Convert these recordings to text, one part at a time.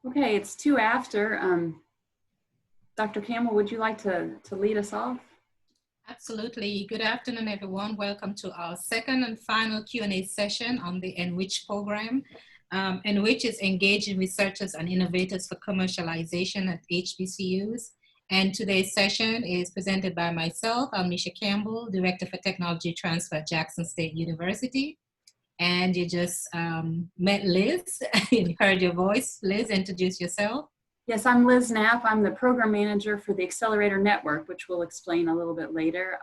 Okay, it's 2 after. Dr. Campbell, would you like to lead us off? Absolutely. Good afternoon, everyone. Welcome to our second and final Q&A session on the EnRICH program. EnRICH is engaging researchers and innovators for commercialization at HBCUs. And today's session is presented by myself, Almisha Campbell, Director for Technology Transfer at Jackson State University. And you just met Liz. You heard your voice. Liz, introduce yourself. Yes, I'm Liz Knapp. I'm the program manager for the Accelerator Network, which we'll explain a little bit later.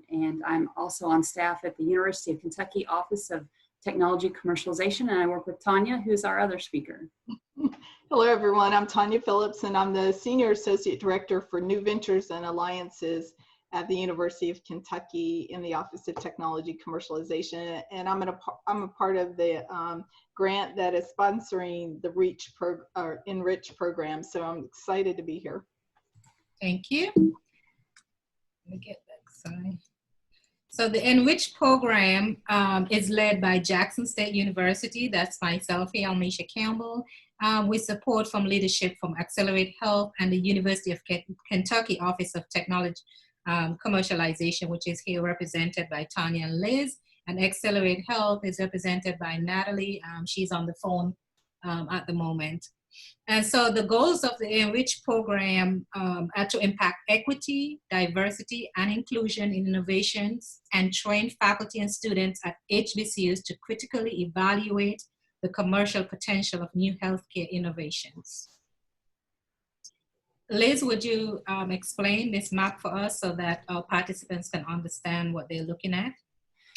And I'm also on staff at the University of Kentucky Office of Technology Commercialization, and I work with Tanya, who's our other speaker. Hello, everyone. I'm Tanya Phillips, and I'm the Senior Associate Director for New Ventures and Alliances at the University of Kentucky in the Office of Technology Commercialization. And I'm a part of the grant that is sponsoring the EnRICH program. So I'm excited to be here. Thank you. Let me get back, sorry. So the EnRICH program is led by Jackson State University. That's myself here, Almisha Campbell, with support from leadership from Accelerate Health and the University of Kentucky Office of Technology Commercialization, which is here represented by Tanya and Liz. And Accelerate Health is represented by Natalie. She's on the phone at the moment. And so the goals of the EnRICH program are to impact equity, diversity, and inclusion in innovations and train faculty and students at HBCUs to critically evaluate the commercial potential of new healthcare innovations. Liz, would you explain this map for us so that our participants can understand what they're looking at?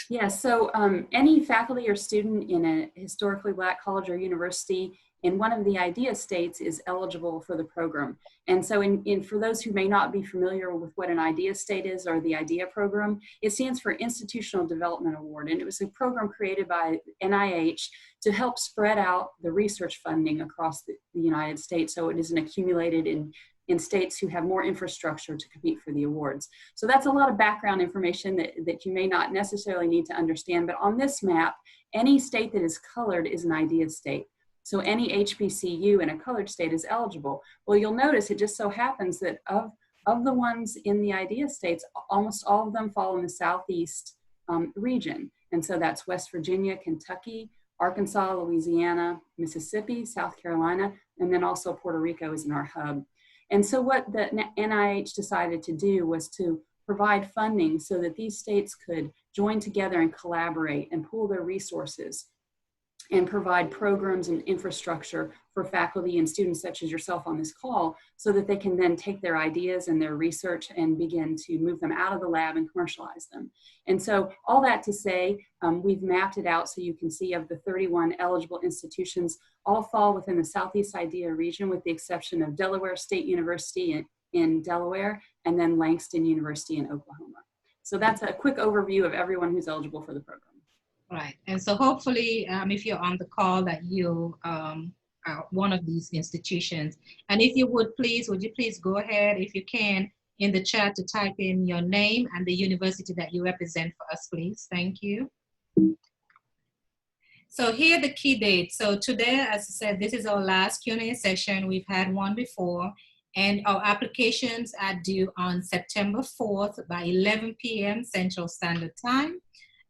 Yes, so any faculty or student in a historically Black college or university in one of the IDEA states is eligible for the program. And so for those who may not be familiar with what an IDEA state is or the IDEA program, it stands for Institutional Development Award. And it was a program created by NIH to help spread out the research funding across the United States so it isn't accumulated in states who have more infrastructure to compete for the awards. So that's a lot of background information that you may not necessarily need to understand, but on this map, any state that is colored is an IDEA state. So any HBCU in a colored state is eligible. Well, you'll notice it just so happens that of the ones in the IDEA states, almost all of them fall in the Southeast region. And so that's West Virginia, Kentucky, Arkansas, Louisiana, Mississippi, South Carolina, and then also Puerto Rico is in our hub. And so what the NIH decided to do was to provide funding so that these states could join together and collaborate and pool their resources and provide programs and infrastructure for faculty and students such as yourself on this call so that they can then take their ideas and their research and begin to move them out of the lab and commercialize them. And so all that to say, we've mapped it out so you can see of the 31 eligible institutions, all fall within the Southeast IDEA region with the exception of Delaware State University in Delaware and then Langston University in Oklahoma. So that's a quick overview of everyone who's eligible for the program. Right, and so hopefully if you're on the call that you are one of these institutions. And if you would please go ahead, if you can, in the chat to type in your name and the university that you represent for us, please. Thank you. So here are the key dates. So today, as I said, this is our last Q&A session. We've had one before, and our applications are due on September 4th by 11 p.m. Central Standard Time.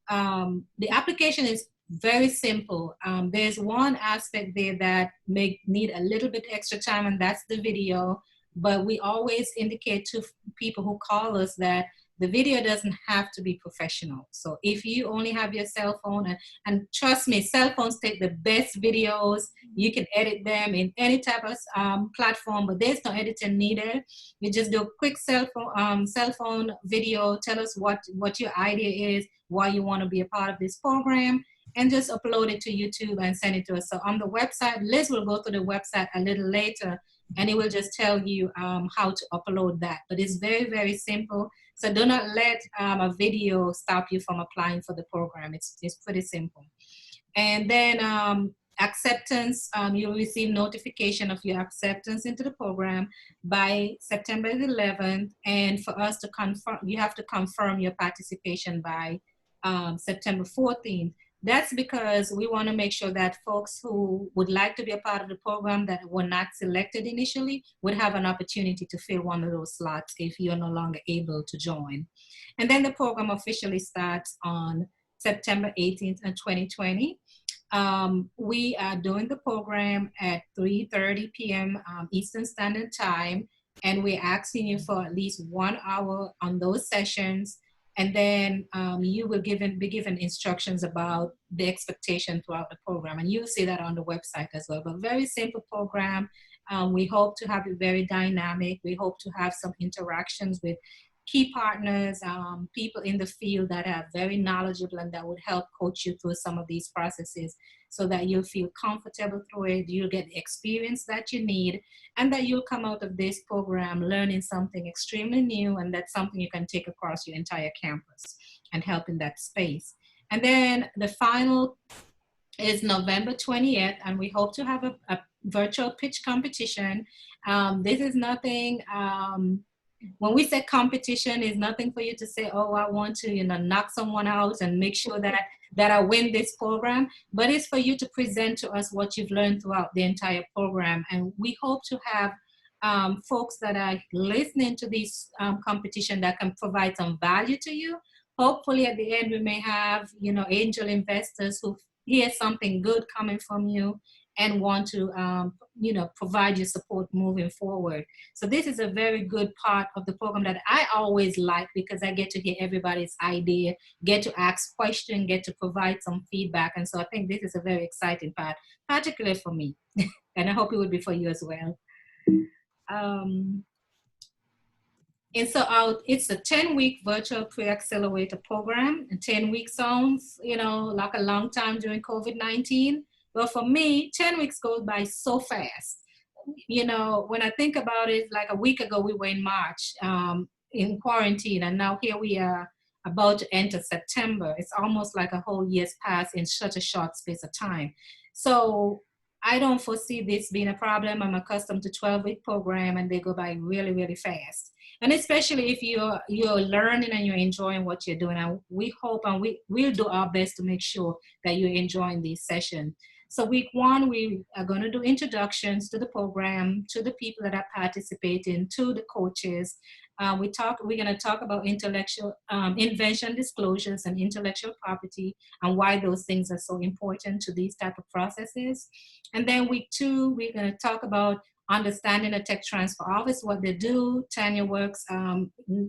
The application is very simple. There's one aspect there that may need a little bit extra time, and that's the video. But we always indicate to people who call us that the video doesn't have to be professional. So if you only have your cell phone, and trust me, cell phones take the best videos. You can edit them in any type of platform, but there's no editing needed. You just do a quick cell phone video. Tell us what your idea is, why you want to be a part of this program, and just upload it to YouTube and send it to us. So on the website, Liz will go to the website a little later, and it will just tell you how to upload that. But it's very, very simple. So do not let a video stop you from applying for the program. It's pretty simple. And then acceptance, you'll receive notification of your acceptance into the program by September 11th. And for us to confirm, you have to confirm your participation by September 14th. That's because we want to make sure that folks who would like to be a part of the program that were not selected initially would have an opportunity to fill one of those slots if you're no longer able to join. And then the program officially starts on September 18th and 2020. We are doing the program at 3:30 p.m. Eastern Standard Time, and we're asking you for at least 1 hour on those sessions. And then you will be given instructions about the expectation throughout the program. And you'll see that on the website as well. But very simple program. We hope to have it very dynamic. We hope to have some interactions with key partners, people in the field that are very knowledgeable and that would help coach you through some of these processes so that you'll feel comfortable through it, you'll get the experience that you need, and that you'll come out of this program learning something extremely new, and that's something you can take across your entire campus and help in that space. And then the final is November 20th, and we hope to have a virtual pitch competition. This is nothing, when we say competition, is nothing for you to say, oh, I want to, knock someone out and make sure that I win this program, but it's for you to present to us what you've learned throughout the entire program. And we hope to have folks that are listening to this competition that can provide some value to you. Hopefully at the end, we may have, angel investors who hear something good coming from you and want to, provide you support moving forward. So this is a very good part of the program that I always like, because I get to hear everybody's idea, get to ask questions, get to provide some feedback. And so I think this is a very exciting part, particularly for me. And I hope it would be for you as well. And so it's a 10-week virtual pre-accelerator program. And 10 weeks sounds, like a long time during COVID-19. But for me, 10 weeks goes by so fast. When I think about it, like a week ago, we were in March in quarantine, and now here we are about to enter September. It's almost like a whole year's passed in such a short space of time. So I don't foresee this being a problem. I'm accustomed to 12-week program, and they go by really, really fast. And especially if you're learning and you're enjoying what you're doing. And we hope and we'll do our best to make sure that you're enjoying this session. So week 1, we are going to do introductions to the program, to the people that are participating, to the coaches. We're going to talk about intellectual invention disclosures and intellectual property and why those things are so important to these type of processes. And then week 2, we're going to talk about understanding the tech transfer office, what they do. Tanya works,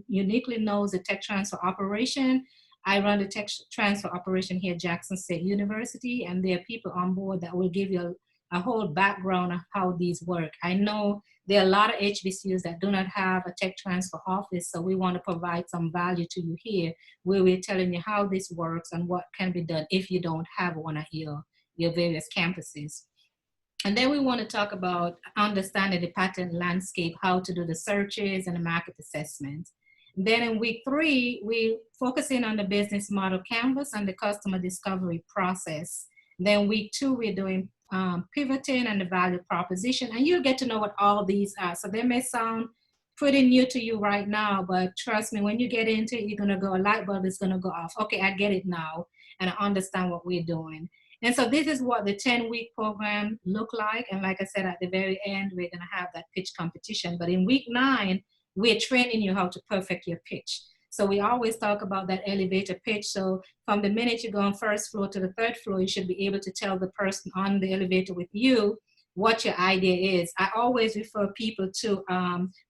uniquely knows the tech transfer operation. I run the tech transfer operation here at Jackson State University, and there are people on board that will give you a whole background of how these work. I know there are a lot of HBCUs that do not have a tech transfer office, so we want to provide some value to you here, where we're telling you how this works and what can be done if you don't have one at your various campuses. And then we want to talk about understanding the patent landscape, how to do the searches and the market assessments. Then in week 3, we focus in on the business model canvas and the customer discovery process. Then week 2, we're doing pivoting and the value proposition. And you'll get to know what all these are. So they may sound pretty new to you right now, but trust me, when you get into it, you're going to go, a light bulb is going to go off. Okay, I get it now, and I understand what we're doing. And so this is what the 10-week program look like. And like I said, at the very end, we're going to have that pitch competition. But in week 9, we're training you how to perfect your pitch. So we always talk about that elevator pitch. So from the minute you go on first floor to the 3rd floor, you should be able to tell the person on the elevator with you what your idea is. I always refer people to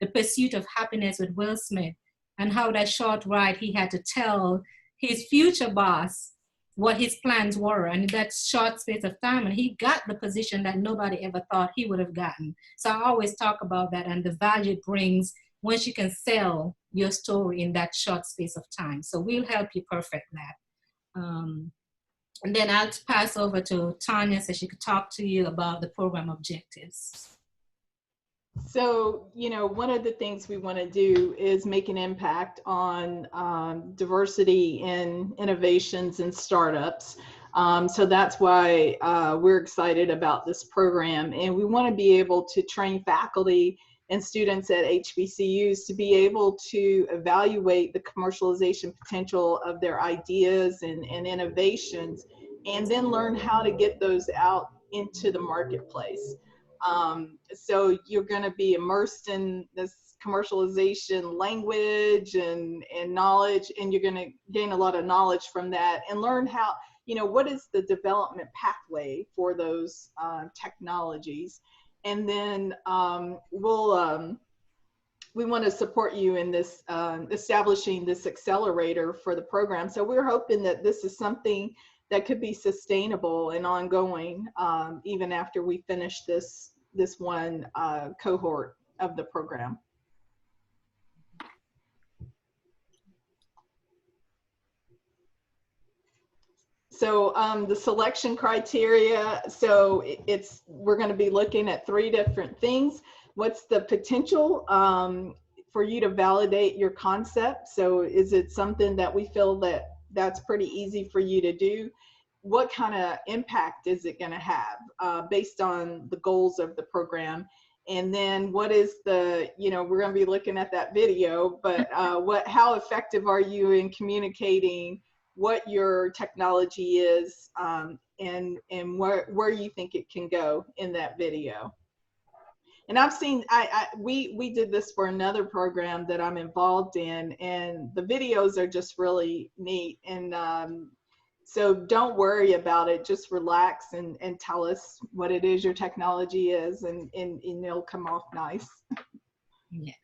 The Pursuit of Happiness with Will Smith, and how that short ride he had to tell his future boss what his plans were, and in that short space of time, and he got the position that nobody ever thought he would have gotten. So I always talk about that and the value it brings once you can sell your story in that short space of time. So we'll help you perfect that. And then I'll pass over to Tanya so she could talk to you about the program objectives. So, one of the things we want to do is make an impact on diversity in innovations and startups. So that's why we're excited about this program. And we want to be able to train faculty and students at HBCUs to be able to evaluate the commercialization potential of their ideas and innovations, and then learn how to get those out into the marketplace. So you're going to be immersed in this commercialization language and knowledge, and you're going to gain a lot of knowledge from that and learn how, what is the development pathway for those technologies. And then we want to support you in this establishing this accelerator for the program. So we're hoping that this is something that could be sustainable and ongoing, even after we finish this one cohort of the program. So the selection criteria, so we're going to be looking at 3 different things. What's the potential for you to validate your concept? So is it something that we feel that's pretty easy for you to do? What kind of impact is it going to have based on the goals of the program? And then what is we're going to be looking at that video, but how effective are you in communicating what your technology is, and where you think it can go in that video? And I've seen, we did this for another program that I'm involved in, and the videos are just really neat. And so don't worry about it. Just relax and tell us what it is your technology is, and it'll come off nice. Yes,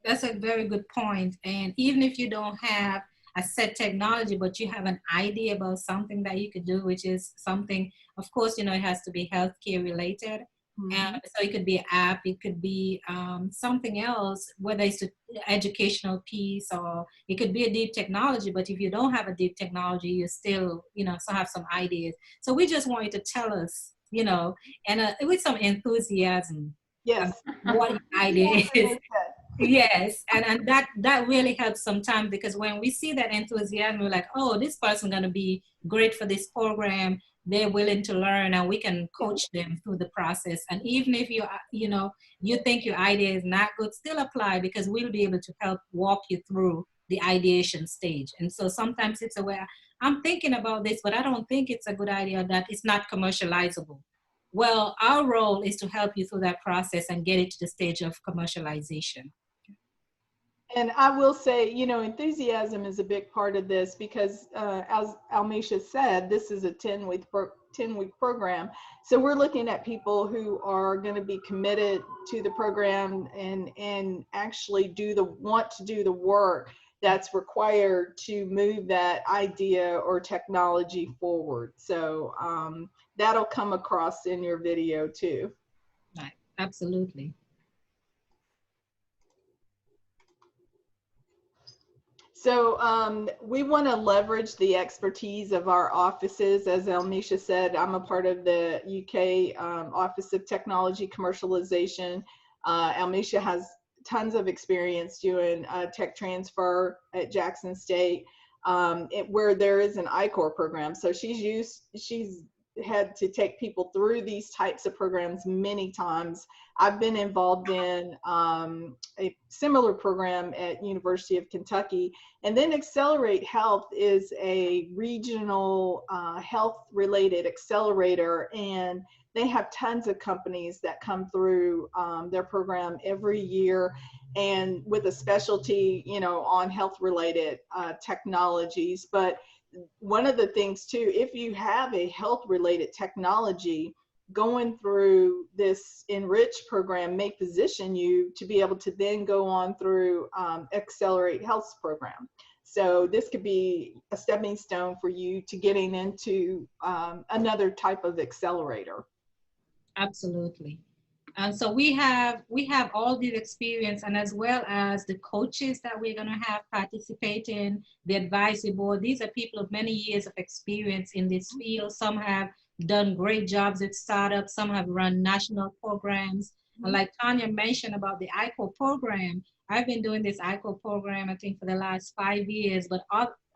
that's a very good point. And even if you don't have a set technology, but you have an idea about something that you could do, which is something, of course, it has to be healthcare related. Mm-hmm. So it could be an app, it could be something else, whether it's an educational piece, or it could be a deep technology. But if you don't have a deep technology, you still, still have some ideas. So we just want you to tell us, and with some enthusiasm, yes, what your idea is. Yes, and that really helps sometimes, because when we see that enthusiasm, we're like, oh, this person's going to be great for this program. They're willing to learn, and we can coach them through the process. And even if you think your idea is not good, still apply, because we'll be able to help walk you through the ideation stage. And so sometimes it's I'm thinking about this, but I don't think it's a good idea, that it's not commercializable. Well, our role is to help you through that process and get it to the stage of commercialization. And I will say, enthusiasm is a big part of this, because as Almisha said, this is a 10-week program. So we're looking at people who are going to be committed to the program and actually want to do the work that's required to move that idea or technology forward. So that'll come across in your video too. Right. Absolutely. So we want to leverage the expertise of our offices. As Almisha said, I'm a part of the UK Office of Technology Commercialization. Almisha has tons of experience doing tech transfer at Jackson State, where there is an I-Corps program. So she's had to take people through these types of programs many times. I've been involved in a similar program at University of Kentucky. And then Accelerate Health is a regional health-related accelerator, and they have tons of companies that come through their program every year, and with a specialty, on health-related technologies. But one of the things too, if you have a health-related technology, going through this EnRICH program may position you to be able to then go on through Accelerate Health's program. So this could be a stepping stone for you to getting into another type of accelerator. Absolutely. And so we have all this experience, and as well as the coaches that we're going to have participate in the advisory board. These are people of many years of experience in this field. Some have done great jobs with startups. Some have run national programs. And like Tanya mentioned about the I-Corps program, I've been doing this I-Corps program, I think, for the last 5 years. But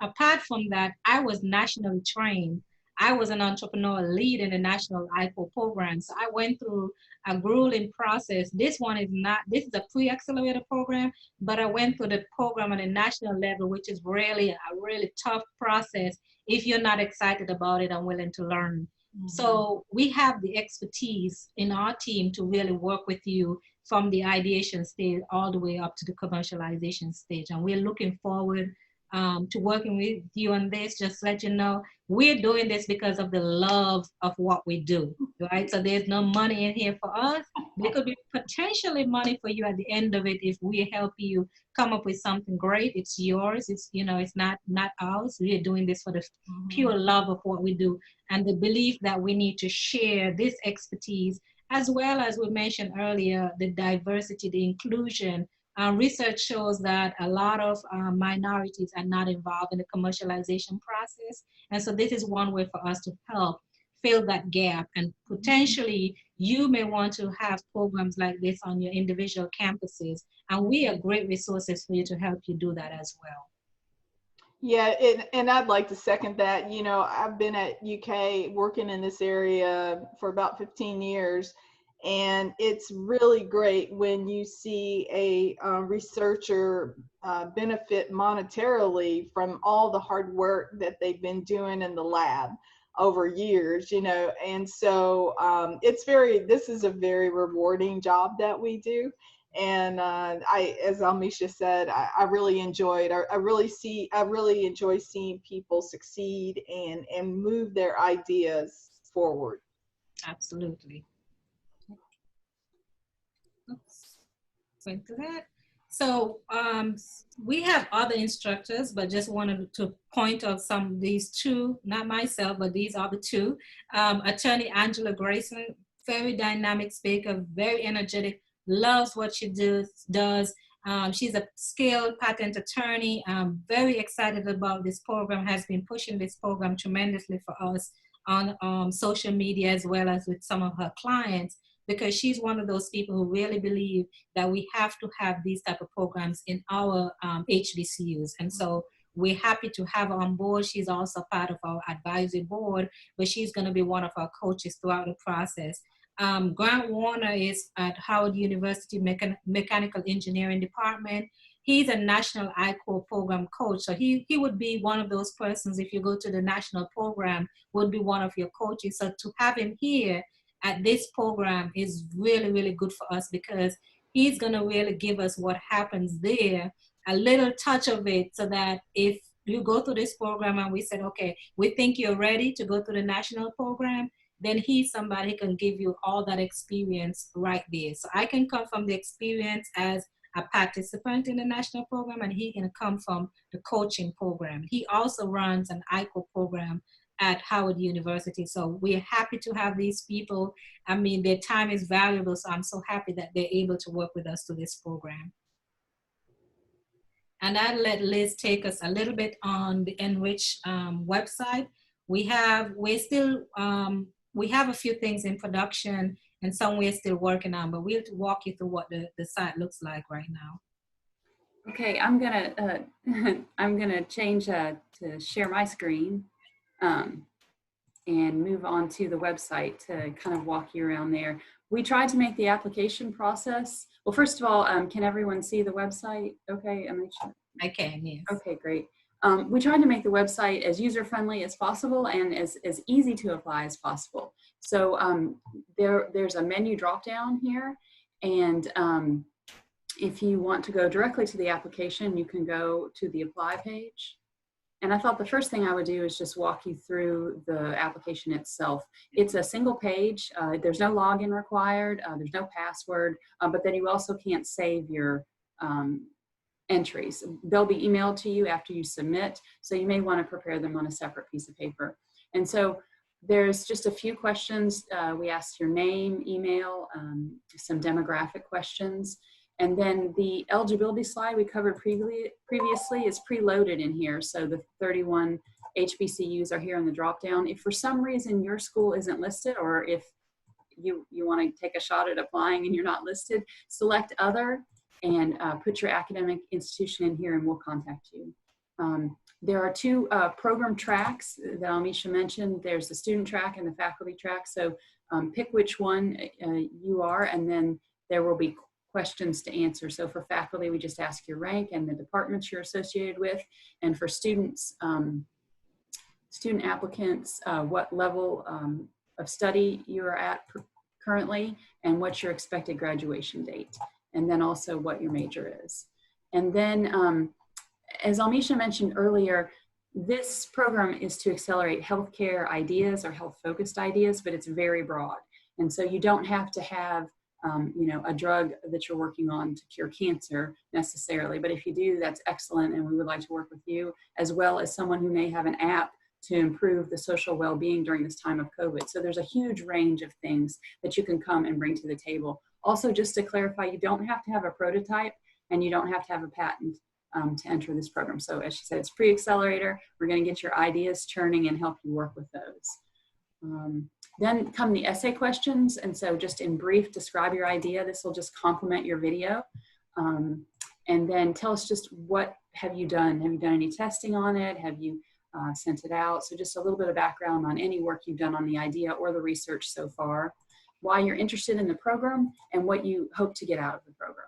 apart from that, I was nationally trained. I was an entrepreneur lead in the national I-Corps program. So I went through a grueling process. This is a pre-accelerator program, but I went through the program on a national level, which is really a really tough process if you're not excited about it and willing to learn. So we have the expertise in our team to really work with you from the ideation stage all the way up to the commercialization stage. And we're looking forward to working with you on this. Just let you know, we're doing this because of the love of what we do, right? So there's no money in here for us. There could be potentially money for you at the end of it if we help you come up with something great. It's yours. It's, you know, it's not ours. We are doing this for the pure love of what we do and the belief that we need to share this expertise, as well as we mentioned earlier, the diversity, the inclusion. Research shows that a lot of minorities are not involved in the commercialization process. And so this is one way for us to help fill that gap. And potentially you may want to have programs like this on your individual campuses. And we are great resources for you to help you do that as well. Yeah, and I'd like to second that. You know, I've been at UK working in this area for about 15 years. And it's really great when you see a researcher benefit monetarily from all the hard work that they've been doing in the lab over years, you know. And so this is a very rewarding job that we do. And as Almisha said, I really enjoy it. I really enjoy seeing people succeed and move their ideas forward. Absolutely. Oops. Went to that. So we have other instructors, but just wanted to point out some of these two, not myself, but these are the two. Attorney Angela Grayson, very dynamic speaker, very energetic, loves what she does. She's a skilled patent attorney. Very excited about this program, has been pushing this program tremendously for us on social media as well as with some of her clients, because she's one of those people who really believe that we have to have these type of programs in our HBCUs. And so we're happy to have her on board. She's also part of our advisory board, but she's going to be one of our coaches throughout the process. Grant Warner is at Howard University Mechanical Engineering Department. He's a national I-Corps program coach. So he would be one of those persons, if you go to the national program, would be one of your coaches. So to have him here at this program is really, really good for us, because he's going to really give us what happens there, a little touch of it, so that if you go through this program and we said, okay, we think you're ready to go through the national program, then he's somebody who can give you all that experience right there. So I can come from the experience as a participant in the national program, and he can come from the coaching program. He also runs an I-Corps program at Howard University. So we're happy to have these people. I mean, their time is valuable, so I'm so happy that they're able to work with us through this program. And I'll let Liz take us a little bit on the EnRICH website. We have a few things in production and some we're still working on, but we'll walk you through what the site looks like right now. Okay, I'm gonna change to share my screen and move on to the website to kind of walk you around there. We tried to make the application process. Well, first of all, can everyone see the website? Okay, I can, yes. Okay, great. We tried to make the website as user-friendly as possible and as easy to apply as possible. So there's a menu drop-down here, and if you want to go directly to the application, you can go to the apply page. And I thought the first thing I would do is just walk you through the application itself. It's a single page. There's no login required. There's no password, but then you also can't save your entries. They'll be emailed to you after you submit, so you may want to prepare them on a separate piece of paper. And so there's just a few questions. We asked your name, email, some demographic questions, and then the eligibility slide we covered previously is preloaded in here. So the 31 HBCUs are here in the dropdown. If for some reason your school isn't listed, or if you want to take a shot at applying and you're not listed, select other and put your academic institution in here and we'll contact you. There are two program tracks that Almisha mentioned. There's the student track and the faculty track. So pick which one you are, and then there will be questions to answer. So for faculty, we just ask your rank and the departments you're associated with. And for students, student applicants, what level of study you are at currently, and what's your expected graduation date, and then also what your major is. And then, as Almisha mentioned earlier, this program is to accelerate healthcare ideas or health-focused ideas, but it's very broad. And so you don't have to have you know, a drug that you're working on to cure cancer necessarily, but if you do, that's excellent, and we would like to work with you, as well as someone who may have an app to improve the social well-being during this time of COVID. So there's a huge range of things that you can come and bring to the table. Also, just to clarify, you don't have to have a prototype, and you don't have to have a patent to enter this program. So as she said, it's pre-accelerator. We're going to get your ideas churning and help you work with those. Then come the essay questions. And so just in brief, describe your idea. This will just complement your video. And then tell us just what have you done? Have you done any testing on it? Have you sent it out? So just a little bit of background on any work you've done on the idea or the research so far, why you're interested in the program, and what you hope to get out of the program.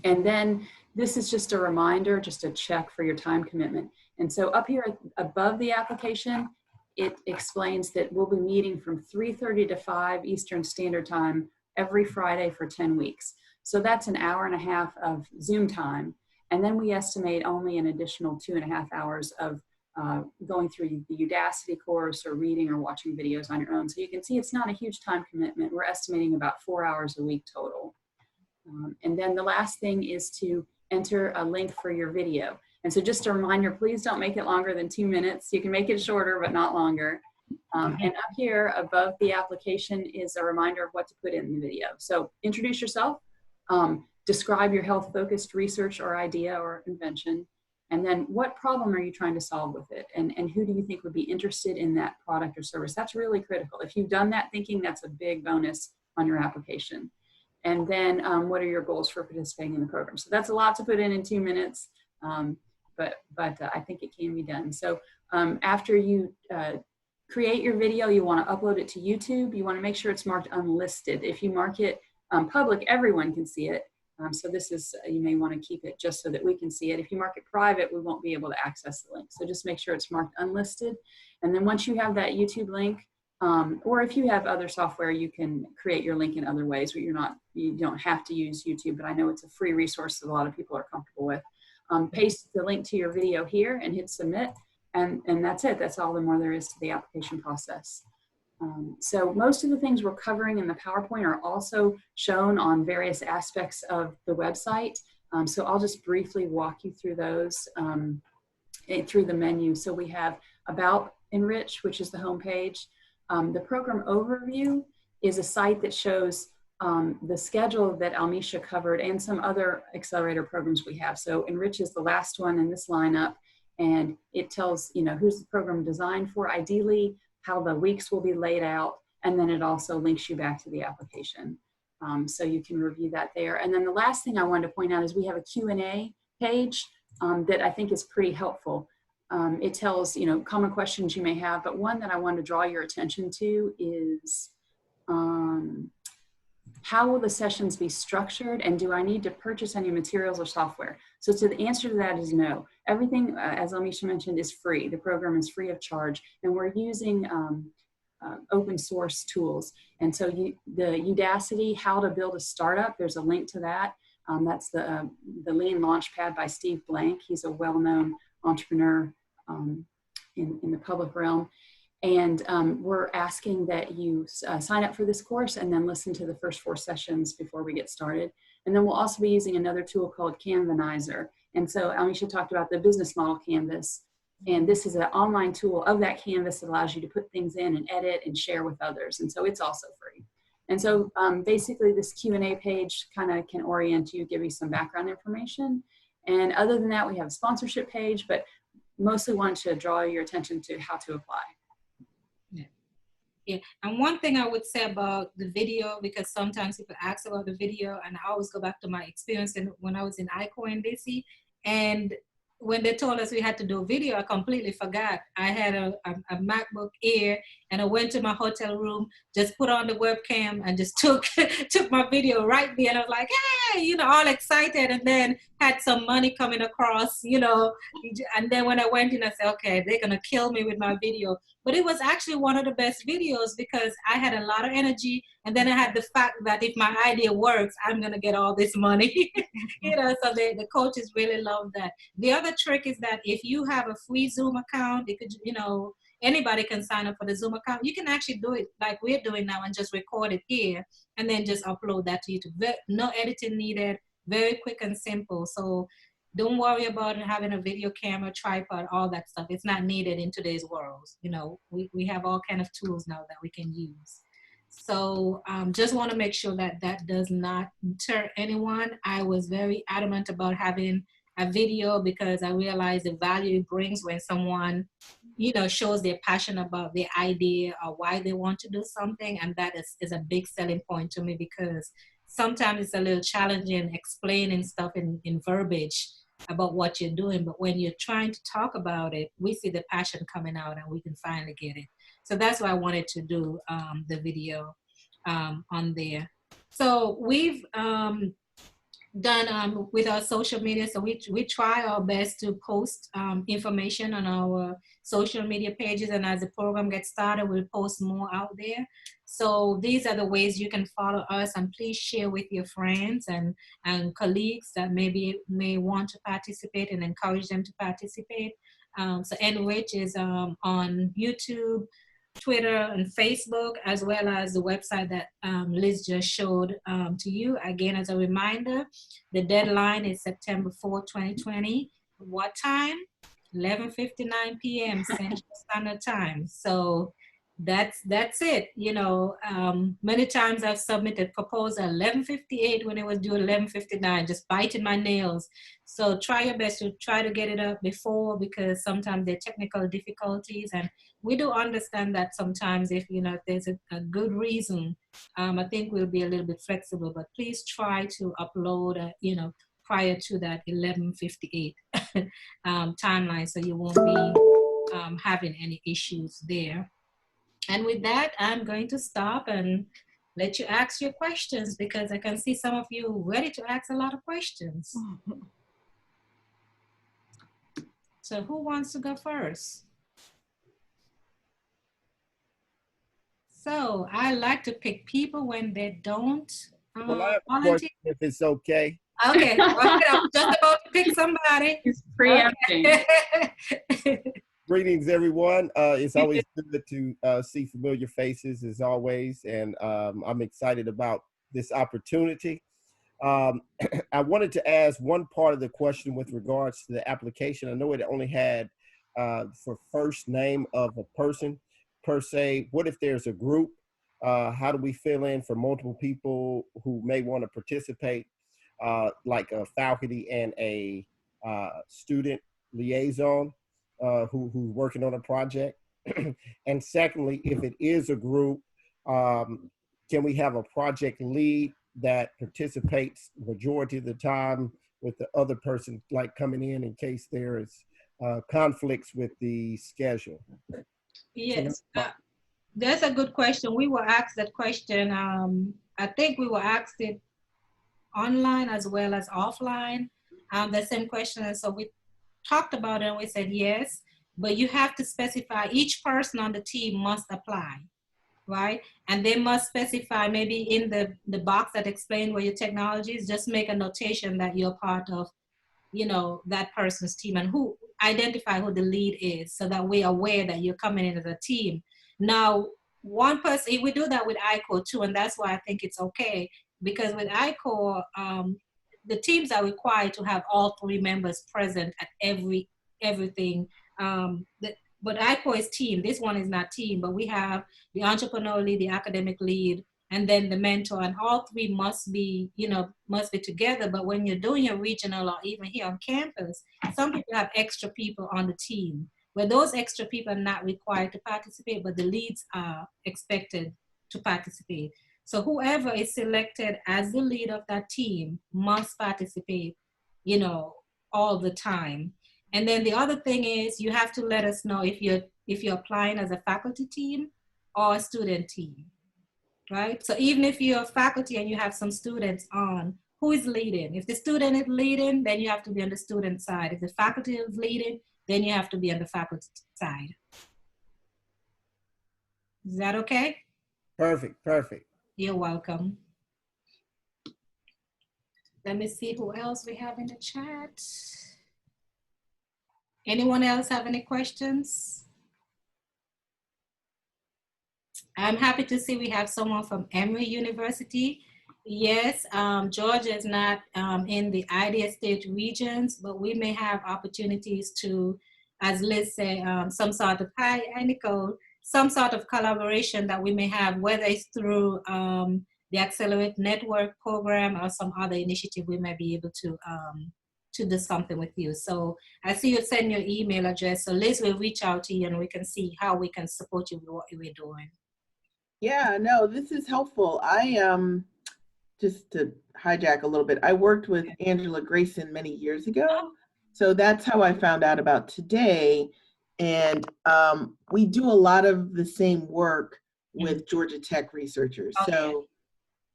And then this is just a reminder, just a check for your time commitment. And so up here above the application, it explains that we'll be meeting from 3:30 to 5 Eastern Standard Time every Friday for 10 weeks. So that's an hour and a half of Zoom time. And then we estimate only an additional 2.5 hours of going through the Udacity course or reading or watching videos on your own. So you can see it's not a huge time commitment. We're estimating about 4 hours a week total. And then the last thing is to enter a link for your video. And so just a reminder, please don't make it longer than 2 minutes. You can make it shorter, but not longer. And up here above the application is a reminder of what to put in the video. So introduce yourself, describe your health-focused research or idea or invention, and then what problem are you trying to solve with it? And who do you think would be interested in that product or service? That's really critical. If you've done that thinking, that's a big bonus on your application. And then what are your goals for participating in the program? So that's a lot to put in 2 minutes, but I think it can be done. So after you create your video, you want to upload it to YouTube. You want to make sure it's marked unlisted. If you mark it public, everyone can see it. So this is, you may want to keep it just so that we can see it. If you mark it private, we won't be able to access the link. So just make sure it's marked unlisted. And then once you have that YouTube link, or if you have other software, you can create your link in other ways where you don't have to use YouTube, but I know it's a free resource that a lot of people are comfortable with. Paste the link to your video here and hit submit, and that's it. That's all the more there is to the application process. So most of the things we're covering in the PowerPoint are also shown on various aspects of the website. So I'll just briefly walk you through those through the menu. So we have About EnRICH, which is the homepage. The program overview is a site that shows the schedule that Almisha covered and some other accelerator programs we have. So EnRICH is the last one in this lineup, and it tells, you know, who's the program designed for, ideally, how the weeks will be laid out, and then it also links you back to the application. So you can review that there. And then the last thing I wanted to point out is we have a Q&A page that I think is pretty helpful. It tells, you know, common questions you may have, but one that I wanted to draw your attention to is how will the sessions be structured, and do I need to purchase any materials or software? So the answer to that is no. Everything, as Almisha mentioned, is free. The program is free of charge, and we're using open source tools. And so the Udacity, How to Build a Startup, there's a link to that. That's the Lean Launchpad by Steve Blank. He's a well-known entrepreneur in the public realm. And we're asking that you sign up for this course and then listen to the first 4 sessions before we get started. And then we'll also be using another tool called Canvanizer. And so Almisha talked about the business model canvas. And this is an online tool of that canvas that allows you to put things in and edit and share with others. And so it's also free. And so basically this Q&A page kind of can orient you, give you some background information. And other than that, we have a sponsorship page, but mostly want to draw your attention to how to apply. Yeah, and one thing I would say about the video, because sometimes people ask about the video, and I always go back to my experience when I was in ICO and DC, and when they told us we had to do a video, I completely forgot. I had a MacBook Air, and I went to my hotel room, just put on the webcam and just took my video right there. And I was like, hey, you know, all excited, and then had some money coming across, you know. And then when I went in, I said, okay, they're going to kill me with my video. But it was actually one of the best videos because I had a lot of energy. And then I had the fact that if my idea works, I'm going to get all this money. You know, so the coaches really love that. The other trick is that if you have a free Zoom account, it could, you know, anybody can sign up for the Zoom account. You can actually do it like we're doing now and just record it here and then just upload that to YouTube. No editing needed, very quick and simple. So don't worry about having a video camera, tripod, all that stuff. It's not needed in today's world. You know, we have all kind of tools now that we can use. So just want to make sure that that does not deter anyone. I was very adamant about having a video because I realized the value it brings when someone, you know, shows their passion about their idea or why they want to do something. And that is a big selling point to me because sometimes it's a little challenging explaining stuff in verbiage about what you're doing. But when you're trying to talk about it, we see the passion coming out and we can finally get it. So that's why I wanted to do the video on there. So we've done with our social media. So we try our best to post information on our social media pages. And as the program gets started, we'll post more out there. So these are the ways you can follow us, and please share with your friends and colleagues that may want to participate and encourage them to participate. So EnRICH is on YouTube, Twitter, and Facebook, as well as the website that Liz just showed to you. Again, as a reminder, the deadline is September 4, 2020. What time? 11:59 p.m. Central Standard Time. So that's it. You know, many times I've submitted proposal 11:58 when it was due 11:59, just biting my nails. So try your best to try to get it up before, because sometimes there are technical difficulties, and we do understand that sometimes if, you know, if there's a good reason, I think we'll be a little bit flexible, but please try to upload, you know, prior to that 11:58 timeline, so you won't be having any issues there. And with that, I'm going to stop and let you ask your questions, because I can see some of you ready to ask a lot of questions. So who wants to go first? So I like to pick people when they don't Well, I have a volunteer. question, if it's okay. Okay, I'm just about to pick somebody. He's preempting. Okay. Greetings, everyone. It's always good to see familiar faces, as always, and I'm excited about this opportunity. I wanted to ask one part of the question with regards to the application. I know it only had for first name of a person per se. What if there's a group? How do we fill in for multiple people who may want to participate, like a faculty and a student liaison who's working on a project? And secondly, if it is a group, can we have a project lead that participates majority of the time with the other person, like coming in case there is conflicts with the schedule? Yes, that's a good question. We were asked that question. I think we were asked it online as well as offline, the same question. And so we talked about it and we said yes, but you have to specify each person on the team must apply, right? And they must specify, maybe in the box that explains where your technology is, just make a notation that you're part of, you know, that person's team, and who identify who the lead is, so that we're aware that you're coming in as a team. Now, one person, we do that with ICOR too, and that's why I think it's okay, because with ICOR, the teams are required to have all three members present at everything. But ICOR is team. This one is not team, but we have the entrepreneur lead, the academic lead, and then the mentor, and all three must be, you know, must be together. But when you're doing your regional or even here on campus, some people have extra people on the team, where those extra people are not required to participate, but the leads are expected to participate. So whoever is selected as the lead of that team must participate, you know, all the time. And then the other thing is you have to let us know if you're applying as a faculty team or a student team, right? So even if you're faculty and you have some students on, who is leading? If the student is leading, then you have to be on the student side. If the faculty is leading, then you have to be on the faculty side. Is that okay? Perfect, perfect. You're welcome. Let me see who else we have in the chat. Anyone else have any questions? I'm happy to see we have someone from Emory University. Yes, Georgia is not in the Idea State regions, but we may have opportunities to, as Liz said, some sort of, hi Nicole, some sort of collaboration that we may have, whether it's through the Accelerate Network program or some other initiative, we might be able to do something with you. So I see you send your email address. So Liz will reach out to you and we can see how we can support you with what we're doing. Yeah, no, this is helpful. I just to hijack a little bit, I worked with Angela Grayson many years ago. So that's how I found out about today. And we do a lot of the same work with Georgia Tech researchers. Okay. So,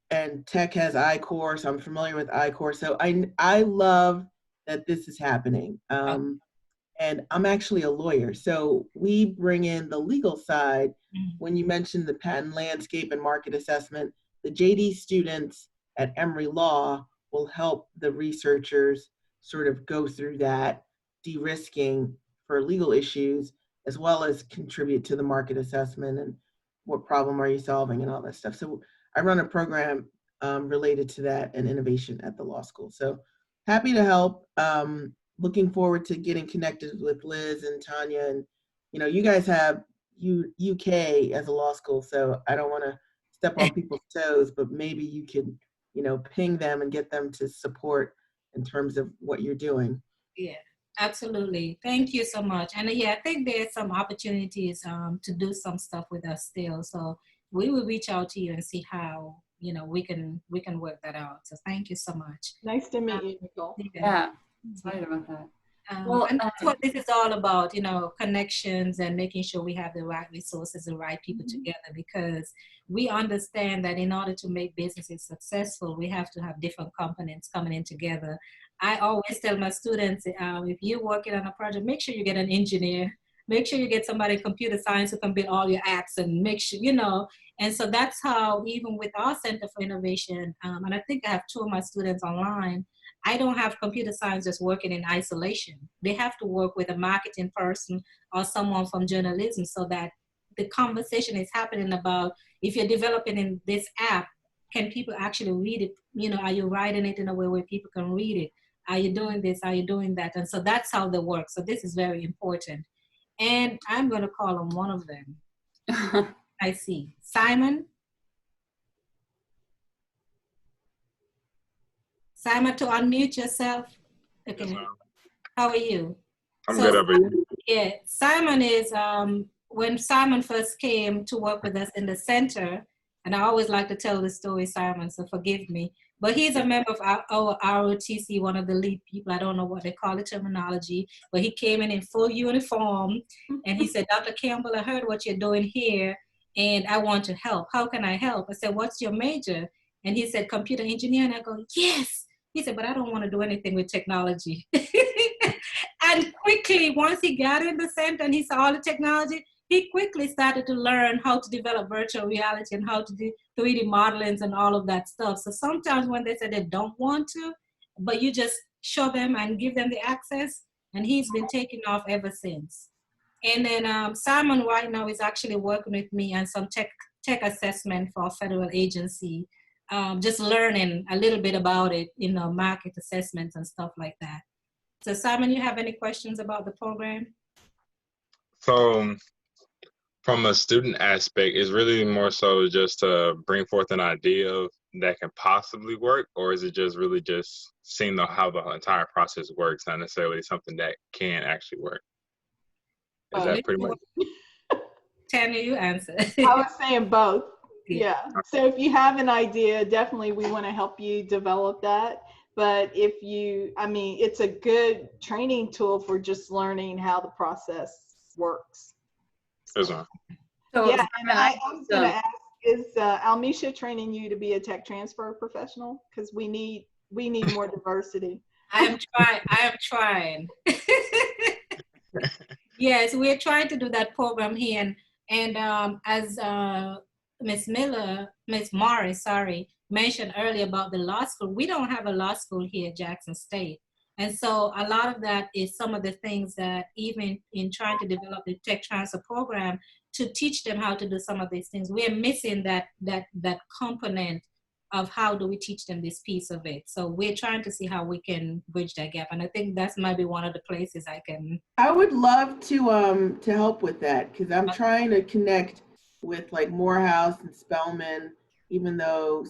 and Tech has I-Core, so I'm familiar with I-Core. So I love that this is happening. And I'm actually a lawyer. So we bring in the legal side. When you mentioned the patent landscape and market assessment, the JD students at Emory Law will help the researchers sort of go through that de-risking for legal issues, as well as contribute to the market assessment and what problem are you solving and all that stuff. So I run a program related to that and innovation at the law school. So happy to help. Looking forward to getting connected with Liz and Tanya. And, you know, you guys have UK as a law school, so I don't want to step on people's toes, but maybe you could, you know, ping them and get them to support in terms of what you're doing. Yeah, absolutely. Thank you so much. And yeah, I think there's some opportunities to do some stuff with us still. So we will reach out to you and see how, you know, we can work that out. So thank you so much. Nice to meet you, Nicole. Yeah, excited about that. Well, and that's what this is all about, you know, connections and making sure we have the right resources, the right people together, because we understand that in order to make businesses successful, we have to have different components coming in together. I always tell my students, if you're working on a project, make sure you get an engineer, make sure you get somebody in computer science who can build all your apps and make sure, you know, and so that's how, even with our Center for Innovation, and I think I have 2 of my students online, I don't have computer science just working in isolation. They have to work with a marketing person or someone from journalism so that the conversation is happening about, if you're developing in this app, can people actually read it? You know, are you writing it in a way where people can read it? Are you doing this? Are you doing that? And so that's how they work. So this is very important. And I'm going to call on one of them. I see. Simon? Simon, to unmute yourself. Okay. Yes, how are you? I'm good over you. Yeah, Simon is, when Simon first came to work with us in the center, and I always like to tell the story, Simon, so forgive me, but he's a member of our ROTC, one of the lead people. I don't know what they call the terminology, but he came in full uniform, and he said, Dr. Campbell, I heard what you're doing here, and I want to help. How can I help? I said, what's your major? And he said, computer engineering. I go, yes. He said, but I don't want to do anything with technology. And quickly, once he got in the center and he saw all the technology, he quickly started to learn how to develop virtual reality and how to do 3D modelings and all of that stuff. So sometimes when they say they don't want to, but you just show them and give them the access, and he's been taking off ever since. And then Simon right now is actually working with me on some tech assessment for a federal agency. Just learning a little bit about it, you know, market assessments and stuff like that. So Simon, you have any questions about the program? So from a student aspect, is really more so just to bring forth an idea that can possibly work, or is it just really just seeing how the entire process works, not necessarily something that can actually work? Is that pretty much? Tanya, you answer. I was saying both. Yeah. So if you have an idea, definitely we want to help you develop that. but if you, I mean, it's a good training tool for just learning how the process works. Yes, ma'am. So, Yeah, and Simon, I was going to ask, is Almisha training you to be a tech transfer professional? Because we need more diversity. I am trying. Yes, we're trying to do that program here, and as Miss Morris, sorry, mentioned earlier about the law school, we don't have a law school here at Jackson State. And so a lot of that is some of the things that even in trying to develop the tech transfer program to teach them how to do some of these things, we're missing that component of how do we teach them this piece of it. So we're trying to see how we can bridge that gap. And I think that's maybe one of the places I can. I would love to help with that, because I'm trying to connect with like Morehouse and Spelman, even though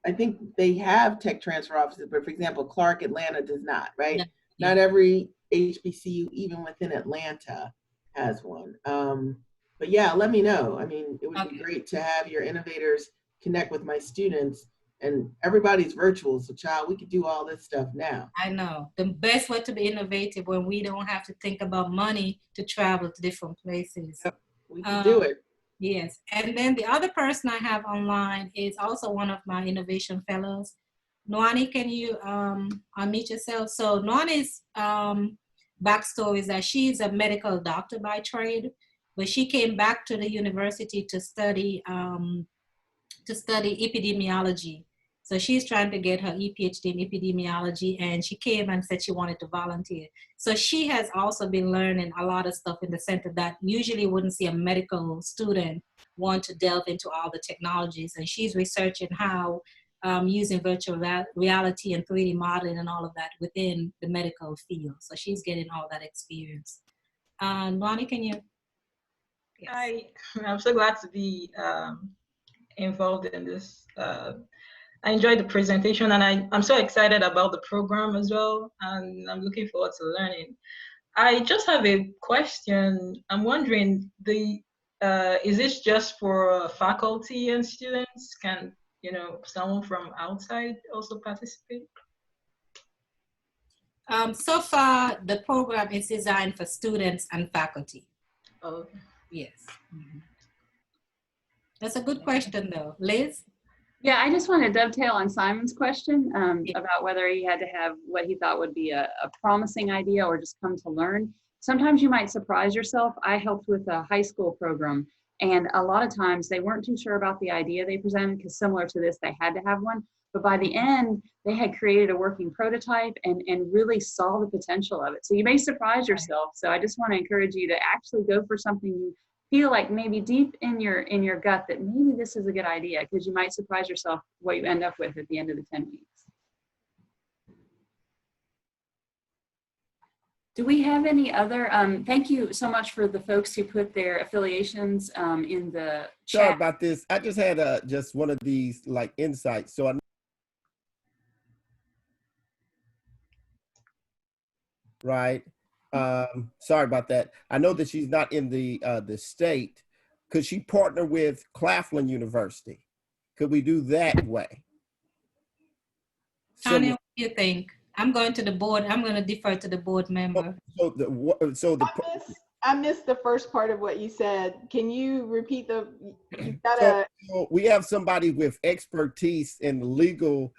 I think they have tech transfer offices, but for example, Clark Atlanta does not, right? Yeah. Not every HBCU, even within Atlanta, has one. But yeah, let me know. I mean, it would be great to have your innovators connect with my students. And everybody's virtual, so child, we could do all this stuff now. I know. The best way to be innovative when we don't have to think about money to travel to different places. Yep, we can do it. Yes. And then the other person I have online is also one of my innovation fellows. Nwani, can you unmute yourself? So Nwani's backstory is that she's a medical doctor by trade, but she came back to the university to study epidemiology. So she's trying to get her PhD in epidemiology, and she came and said she wanted to volunteer. So she has also been learning a lot of stuff in the center that usually wouldn't see a medical student want to delve into all the technologies. And she's researching how using virtual reality and 3D modeling and all of that within the medical field. So she's getting all that experience. Nwani, can you? Yes. I'm so glad to be involved in this. I enjoyed the presentation, and I'm so excited about the program as well, and I'm looking forward to learning. I just have a question. I'm wondering, is this just for faculty and students? Can someone from outside also participate? So far, the program is designed for students and faculty. Oh. Yes. Mm-hmm. That's a good question, though. Liz? Yeah, I just want to dovetail on Simon's question about whether he had to have what he thought would be a promising idea or just come to learn. Sometimes you might surprise yourself. I helped with a high school program, and a lot of times they weren't too sure about the idea they presented, because similar to this, they had to have one. But by the end, they had created a working prototype and really saw the potential of it. So you may surprise yourself. So I just want to encourage you to actually go for something you feel like maybe deep in your gut that maybe this is a good idea, because you might surprise yourself what you end up with at the end of the 10 weeks. Do we have any other, thank you so much for the folks who put their affiliations in the chat. Sorry about this. I just had just one of these like insights. So right. Sorry about that. I know that she's not in the state. Could she partner with Claflin University? Could we do that way? Tanya, what do you think? I'm going to the board. I'm going to defer to the board member. I missed the first part of what you said. Can you repeat the? So we have somebody with expertise in the legal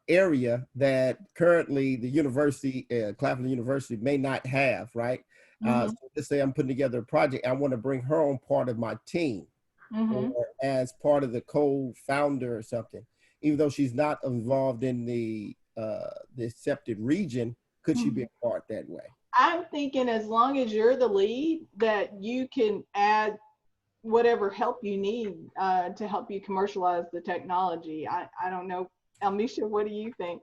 area that currently the university, Claflin University, may not have, right? So let's say I'm putting together a project. I want to bring her on part of my team, or as part of the co-founder or something. Even though she's not involved in the accepted region, could she be a part that way? I'm thinking as long as you're the lead, that you can add whatever help you need to help you commercialize the technology. I don't know. Almisha, what do you think?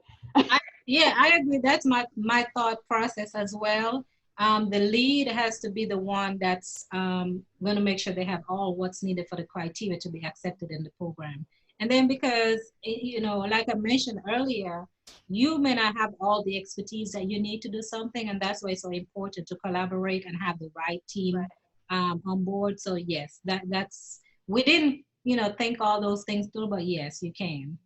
Yeah, I agree. That's my thought process as well. The lead has to be the one that's going to make sure they have all what's needed for the criteria to be accepted in the program. And then because, like I mentioned earlier, you may not have all the expertise that you need to do something, and that's why it's so important to collaborate and have the right team on board. So yes, we didn't, think all those things through, but yes, you can.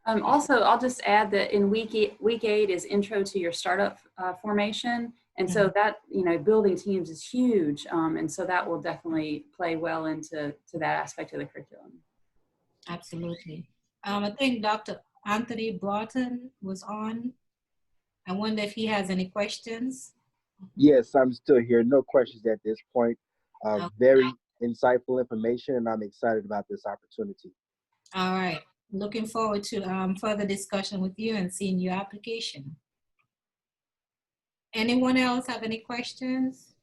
Also, I'll just add that in week 8 is intro to your startup formation. And so that, building teams is huge. And so that will definitely play well into that aspect of the curriculum. Absolutely. I think Dr. Anthony Broughton was on. I wonder if he has any questions. Yes, I'm still here. No questions at this point. Very insightful information, and I'm excited about this opportunity. All right. Looking forward to further discussion with you and seeing your application. Anyone else have any questions?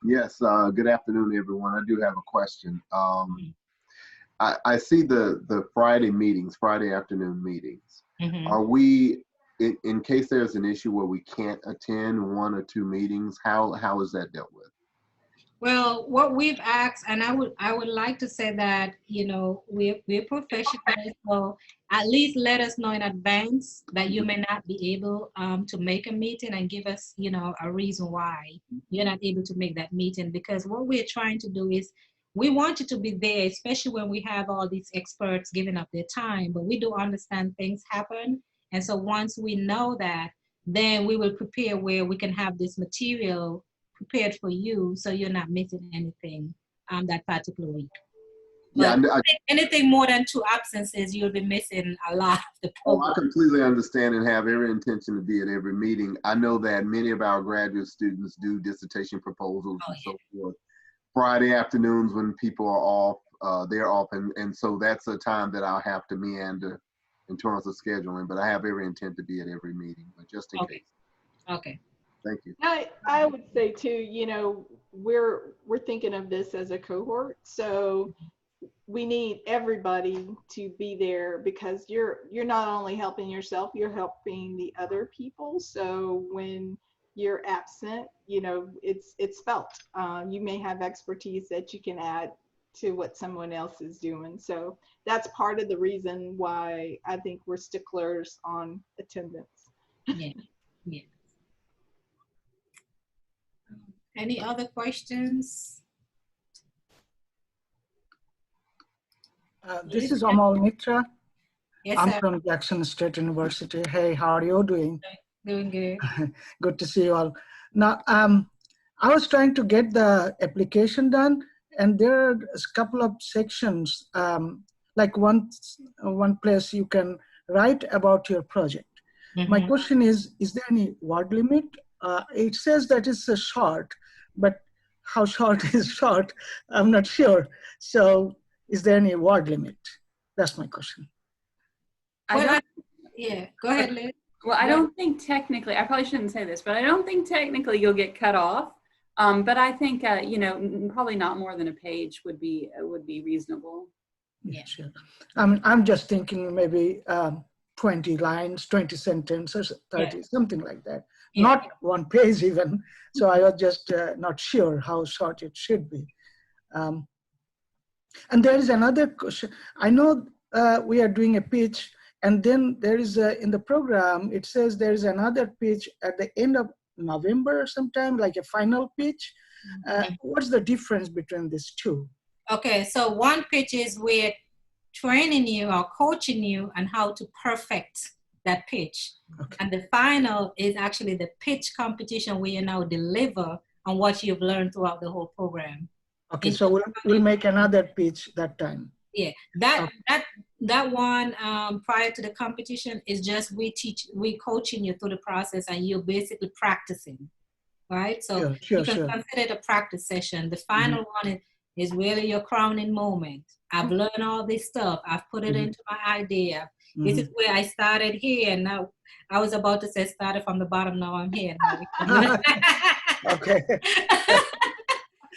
Yes, good afternoon, everyone. I do have a question. I see the Friday meetings, Friday afternoon meetings. Are we, in case there's an issue where we can't attend 1 or 2 meetings, how is that dealt with? Well, what we've asked, and I would like to say that, we're professionals, so at least let us know in advance that you may not be able to make a meeting and give us, a reason why you're not able to make that meeting. Because what we're trying to do is we want you to be there, especially when we have all these experts giving up their time, but we do understand things happen. And so once we know that, then we will prepare where we can have this material prepared for you, so you're not missing anything that particular week. Yeah, anything more than 2 absences, you'll be missing a lot of the program. I completely understand and have every intention to be at every meeting. I know that many of our graduate students do dissertation proposals and so forth. Friday afternoons when people are off, they're off, and so that's a time that I'll have to meander in terms of scheduling, but I have every intent to be at every meeting, but just in case. Okay. Thank you. I would say too, we're thinking of this as a cohort, so we need everybody to be there, because you're not only helping yourself, you're helping the other people. So when you're absent, it's felt. You may have expertise that you can add to what someone else is doing. So that's part of the reason why I think we're sticklers on attendance. Yeah. Any other questions? This is Amal Mitra. Yes, I'm sir. from Jackson State University. Hey, how are you doing? Doing good. Good to see you all. Now, I was trying to get the application done, and there are a couple of sections, like one place you can write about your project. My question is there any word limit? It says that it's a short, but how short is short? I'm not sure. So is there any word limit? That's my question. Yeah, go ahead, Liz. Well, I don't think technically, I probably shouldn't say this, but I don't think technically you'll get cut off. But I think, probably not more than a page would be reasonable. Yeah, sure. I'm just thinking maybe 20 lines, 20 sentences, 30, something like that. Yeah. Not 1 page even. So I was just not sure how short it should be. And there is another question. I know we are doing a pitch, and then there is in the program, it says there is another pitch at the end of November sometime, like a final pitch. What's the difference between these two? Okay, so one pitch is we're training you or coaching you on how to perfect that pitch. Okay. And the final is actually the pitch competition where you now deliver on what you've learned throughout the whole program. Okay, so we'll make another pitch that time. Yeah, that one prior to the competition is just we coaching you through the process, and you're basically practicing, right? So you can consider it a practice session. The final one is really your crowning moment. I've learned all this stuff. I've put it into my idea. This is where I started here, and now I was about to say started from the bottom. Now I'm here. Okay.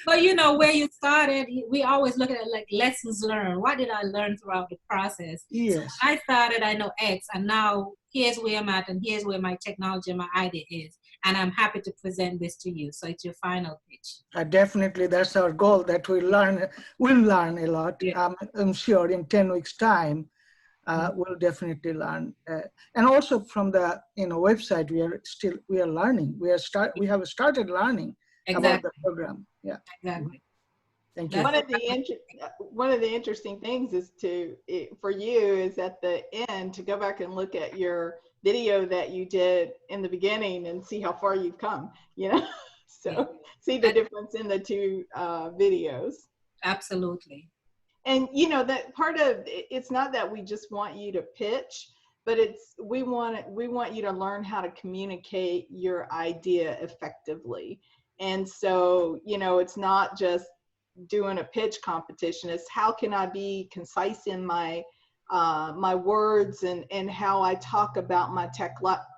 But where you started, we always look at it like lessons learned. What did I learn throughout the process? Yes. So I started, I know X, and now here's where I'm at, and here's where my technology and my idea is. And I'm happy to present this to you. So it's your final pitch. Definitely, that's our goal, that we'll learn a lot. Yeah. I'm sure in 10 weeks time, we'll definitely learn. And also from the website, we are learning. We have started learning about the program. Yeah. Exactly. Thank you. One of the interesting things is for you is at the end to go back and look at your video that you did in the beginning and see how far you've come, you know? So see the difference in the two videos. Absolutely. And you know, that part of it's not that we just want you to pitch, but we want you to learn how to communicate your idea effectively. And so, you know, it's not just doing a pitch competition. It's how can I be concise in my my words and how I talk about my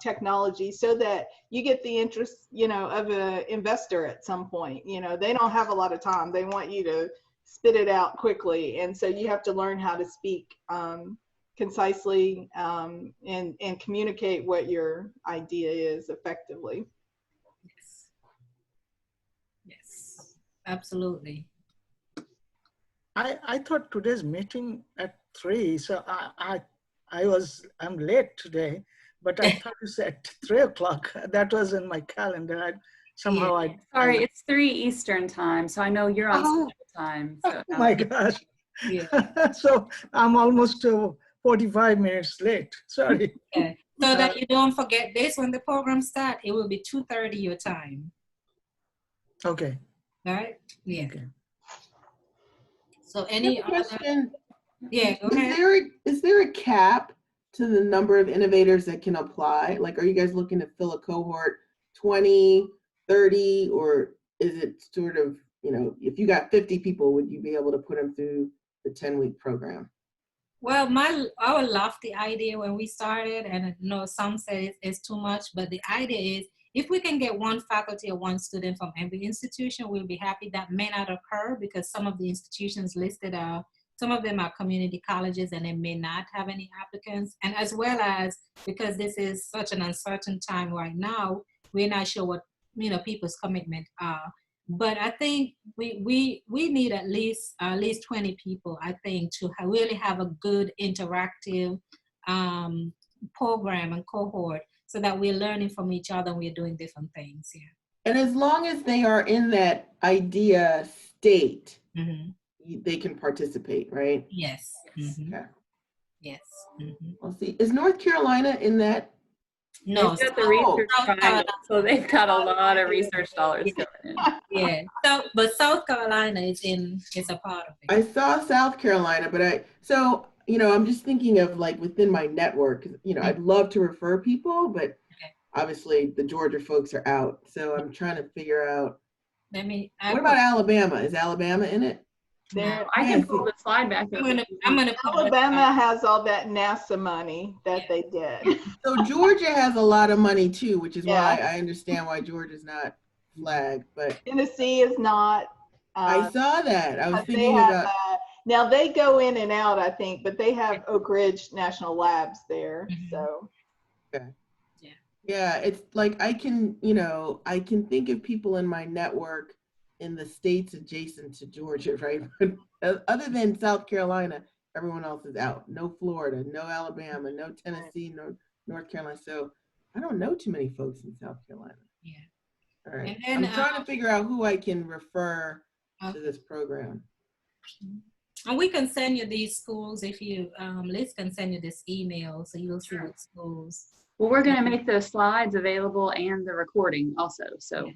technology so that you get the interest, you know, of an investor at some point. You know, they don't have a lot of time. They want you to spit it out quickly. And so you have to learn how to speak concisely and communicate what your idea is effectively. Yes. Yes, absolutely. I thought today's meeting at 3, so I'm late today, but I thought it's at 3 o'clock. That was in my calendar. Sorry, it's 3 Eastern time, so I know you're on Central time. So, oh my gosh. Yeah. So I'm almost 45 minutes late. Sorry. Yeah. So that you don't forget this, when the program starts, it will be 2:30 your time. Okay. All right? Yeah. Okay. So any question? Yeah, go ahead. Is there a cap to the number of innovators that can apply? Like, are you guys looking to fill a cohort 20, 30, or is it sort of, you know, if you got 50 people, would you be able to put them through the 10-week program? Well, our lofty idea when we started, and I know some say it's too much, but the idea is if we can get one faculty or one student from every institution, we'll be happy. That may not occur because some of the institutions listed are, some of them are community colleges and they may not have any applicants. And as well as because this is such an uncertain time right now, we're not sure what, you know, people's commitment are. But I think we need at least 20 people, I think, to really have a good interactive program and cohort so that we're learning from each other and we're doing different things here. And as long as they are in that idea state, they can participate, right? Yes. Okay. Yes. We'll see. Is North Carolina in that? No. They've got the research triangle, so they've got a lot of research dollars going in. Yeah. So, but South Carolina is a part of it. I saw South Carolina, but so, you know, I'm just thinking of like within my network, you know, I'd love to refer people, but obviously the Georgia folks are out. So I'm trying to figure out. What about Alabama? Is Alabama in it? No, I can pull the slide back. Alabama has all that NASA money that they did. So Georgia has a lot of money too, which is why I understand why Georgia's not flagged. But Tennessee is not. I saw that. I was thinking about. Now they go in and out, I think, but they have Oak Ridge National Labs there. So. Okay. Yeah, it's like I can think of people in my network in the states adjacent to Georgia, right? But other than South Carolina, everyone else is out. No Florida, no Alabama, no Tennessee, no North Carolina. So I don't know too many folks in South Carolina. Yeah. All right. I'm trying to figure out who I can refer to this program. And we can send you these schools if you, Liz can send you this email so you'll see what schools. Well, we're going to make the slides available and the recording also. So.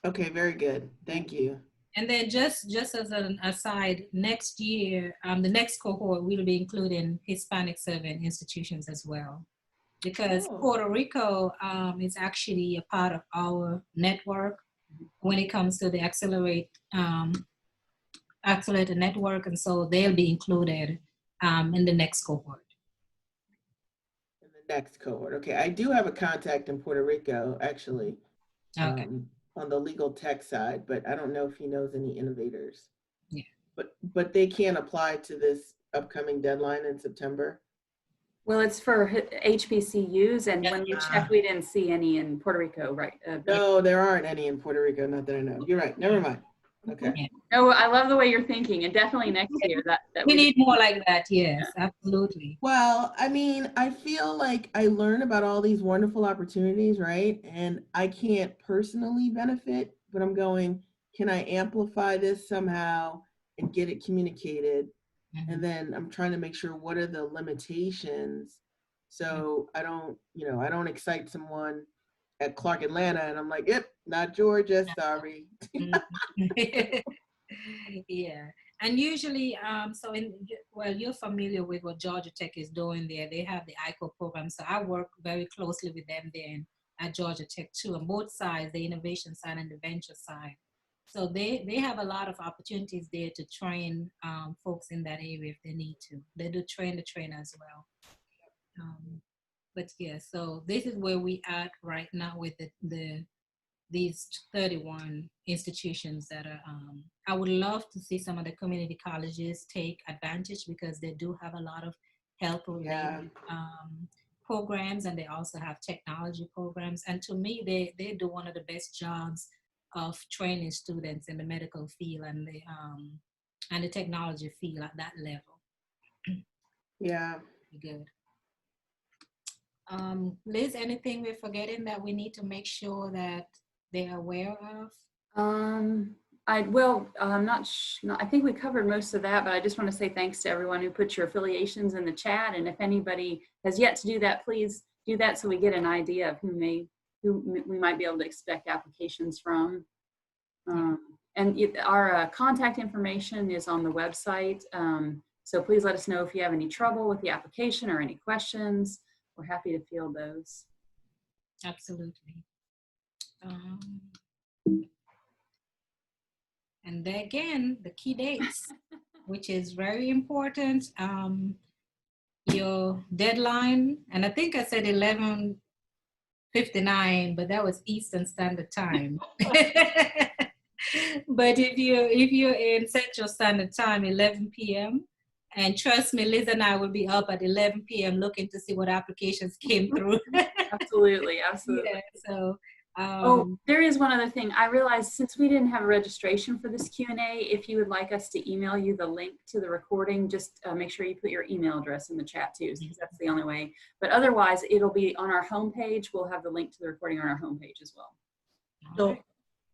Okay, very good. Thank you. And then just as an aside, next year, the next cohort will be including Hispanic serving institutions as well. Because Puerto Rico is actually a part of our network when it comes to the Accelerator network. And so they'll be included in the next cohort. Next cohort. Okay, I do have a contact in Puerto Rico, actually, on the legal tech side, but I don't know if he knows any innovators. Yeah. But they can't apply to this upcoming deadline in September? Well, it's for HBCUs, and when we checked, we didn't see any in Puerto Rico, right? No, there aren't any in Puerto Rico, not that I know. You're right, never mind. Okay. Yeah. No, I love the way you're thinking, and definitely next year that we need more like that. Yes, absolutely. Well, I mean, I feel like I learn about all these wonderful opportunities, right? And I can't personally benefit, but I'm going, can I amplify this somehow and get it communicated. And then I'm trying to make sure what are the limitations. So I don't, I don't excite someone at Clark Atlanta and I'm like, yep, not Georgia, sorry. Yeah, and usually, well, you're familiar with what Georgia Tech is doing there. They have the ICO program, so I work very closely with them there at Georgia Tech too, on both sides, the innovation side and the venture side. So they have a lot of opportunities there to train folks in that area if they need to. They do train the trainer as well. But yeah, so this is where we at right now with these 31 institutions that are, I would love to see some of the community colleges take advantage because they do have a lot of health related programs, and they also have technology programs. And to me, they do one of the best jobs of training students in the medical field and the technology field at that level. Yeah. Good. Liz, anything we're forgetting that we need to make sure that they're aware of? I think we covered most of that, but I just want to say thanks to everyone who put your affiliations in the chat. And if anybody has yet to do that, please do that so we get an idea of who we might be able to expect applications from. Our contact information is on the website. So please let us know if you have any trouble with the application or any questions. We're happy to field those. Absolutely. And then again, the key dates, which is very important. Your deadline, and I think I said 11:59, but that was Eastern Standard Time. But if you're in Central Standard Time, 11 p.m., and trust me, Liz and I will be up at 11 p.m. looking to see what applications came through. Absolutely, absolutely. Yeah, so. There is one other thing. I realized since we didn't have a registration for this Q&A, if you would like us to email you the link to the recording, just make sure you put your email address in the chat too, because that's the only way. But otherwise, it'll be on our homepage. We'll have the link to the recording on our homepage as well. So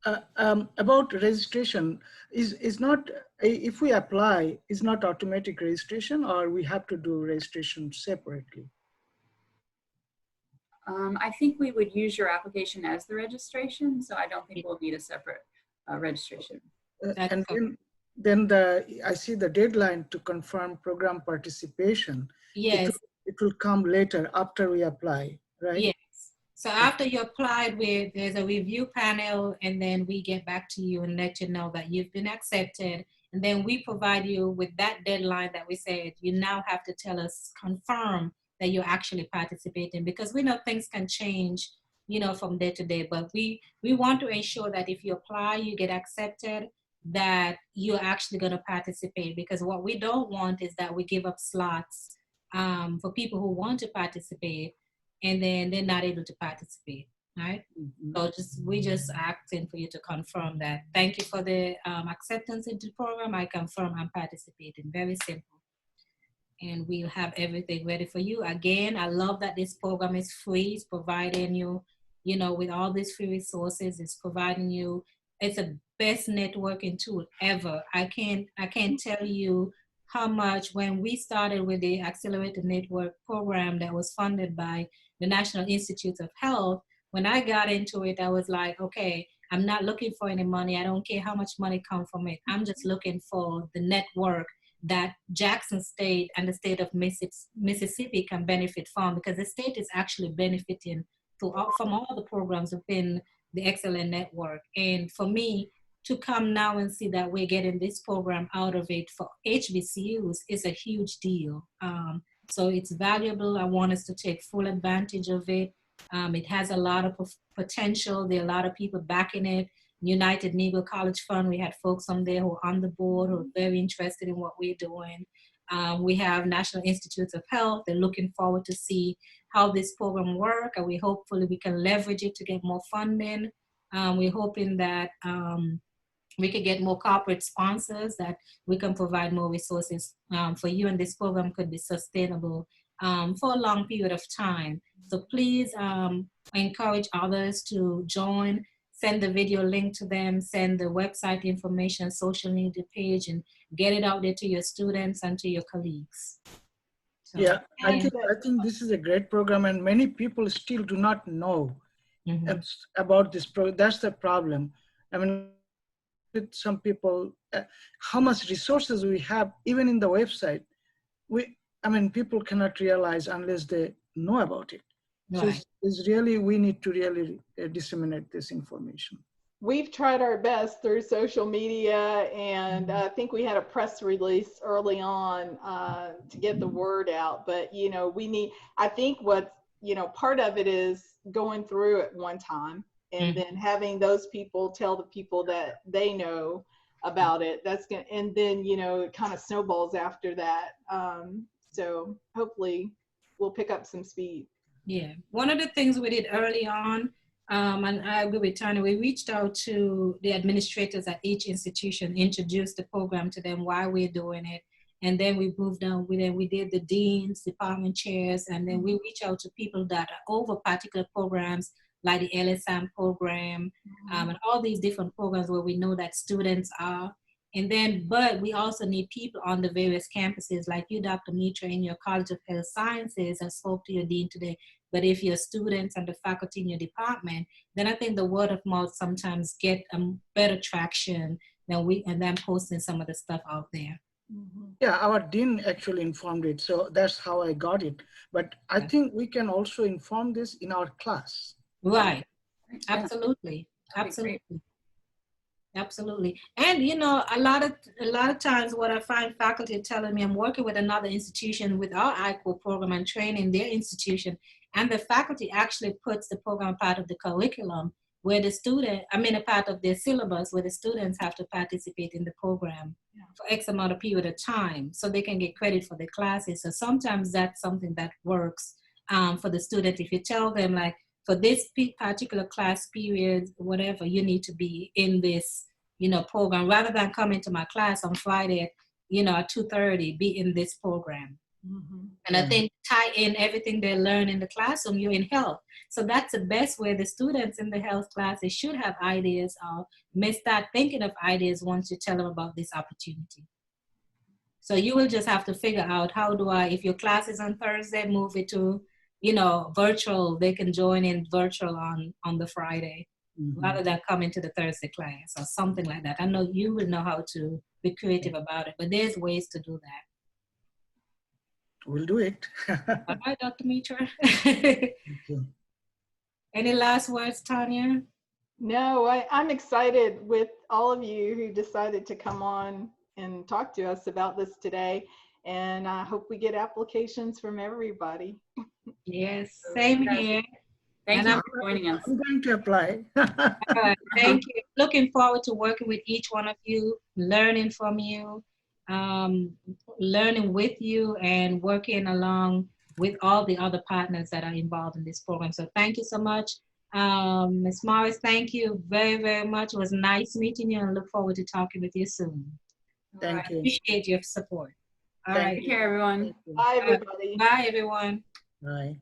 about registration, is not, if we apply, is not automatic registration, or we have to do registration separately? I think we would use your application as the registration, so I don't think we'll need a separate registration. And then I see the deadline to confirm program participation. Yes. It will come later after we apply, right? Yes. So after you applied, there's a review panel, and then we get back to you and let you know that you've been accepted. And then we provide you with that deadline that we said, you now have to tell us, confirm that you're actually participating, because we know things can change, from day to day, but we want to ensure that if you apply, you get accepted, that you're actually going to participate, because what we don't want is that we give up slots for people who want to participate, and then they're not able to participate, right? So we just asking for you to confirm that. Thank you for the acceptance into the program. I confirm I'm participating. Very simple. And we'll have everything ready for you. Again, I love that this program is free. It's providing you, with all these free resources, it's providing you, it's a best networking tool ever. I can't tell you how much, when we started with the Accelerated Network program that was funded by the National Institutes of Health, when I got into it, I was like, okay, I'm not looking for any money. I don't care how much money comes from it. I'm just looking for the network that Jackson State and the state of Mississippi can benefit from, because the state is actually benefiting from all the programs within the Excellent Network. And for me to come now and see that we're getting this program out of it for HBCUs is a huge deal. So it's valuable. I want us to take full advantage of it. It has a lot of potential. There are a lot of people backing it. United Negro College Fund, we had folks on there who are on the board who are very interested in what we're doing. We have National Institutes of Health. They're looking forward to see how this program works, and hopefully we can leverage it to get more funding. We're hoping that we could get more corporate sponsors, that we can provide more resources for you, and this program could be sustainable for a long period of time. So please encourage others to join. send the video link to them, send the website information, social media page, and get it out there to your students and to your colleagues. So, yeah, I think this is a great program, and many people still do not know about this program. That's the problem. I mean, with some people, how much resources we have, even in the website, people cannot realize unless they know about it. So it's really, we need to really disseminate this information. We've tried our best through social media, and I think we had a press release early on to get the word out. But, you know, I think what, you know, part of it is going through at one time and then having those people tell the people that they know about it. And then, you know, it kind of snowballs after that. So hopefully we'll pick up some speed. Yeah, one of the things we did early on, and I agree with Tanya, we reached out to the administrators at each institution, introduced the program to them, why we're doing it, and then we moved on. We did the deans, department chairs, and then we reach out to people that are over particular programs like the LSM program, and all these different programs where we know that students are. And then, but we also need people on the various campuses, like you, Dr. Mitra, in your College of Health Sciences. I spoke to your dean today. But if your students and the faculty in your department, then I think the word of mouth sometimes get better traction than them posting some of the stuff out there. Yeah, our dean actually informed it. So that's how I got it. But I think we can also inform this in our class. Right. Absolutely. Absolutely. Absolutely. And, you know, a lot of times what I find faculty telling me, I'm working with another institution with our ICO program and training their institution, and the faculty actually puts the program part of the curriculum where the student, a part of their syllabus where the students have to participate in the program for X amount of period of time so they can get credit for the classes. So sometimes that's something that works for the student. If you tell them, like, for this particular class period, whatever, you need to be in this, you know, program, rather than coming to my class on Friday at, you know, at 2:30, be in this program. And I think tie in everything they learn in the classroom, you're in health. So that's the best way. The students in the health classes should have ideas or may start thinking of ideas once you tell them about this opportunity. So you will just have to figure out, how do I, if your class is on Thursday, move it to, you know, virtual. They can join in virtual on the Friday rather than coming to the Thursday class or something like that. I know you will know how to be creative about it, but there's ways to do that. We'll do it. All right, Dr. Mitra. Thank you. Any last words, Tanya? No, I'm excited with all of you who decided to come on and talk to us about this today. And I hope we get applications from everybody. Yes, same here. Thank you for joining us. I'm going to apply. Thank you. Looking forward to working with each one of you, learning from you, learning with you, and working along with all the other partners that are involved in this program. So thank you so much. Ms. Morris, thank you very, very much. It was nice meeting you, and look forward to talking with you soon. Thank you. Appreciate your support. All right. Take care, everyone. Bye, everybody. Bye, everyone. Bye.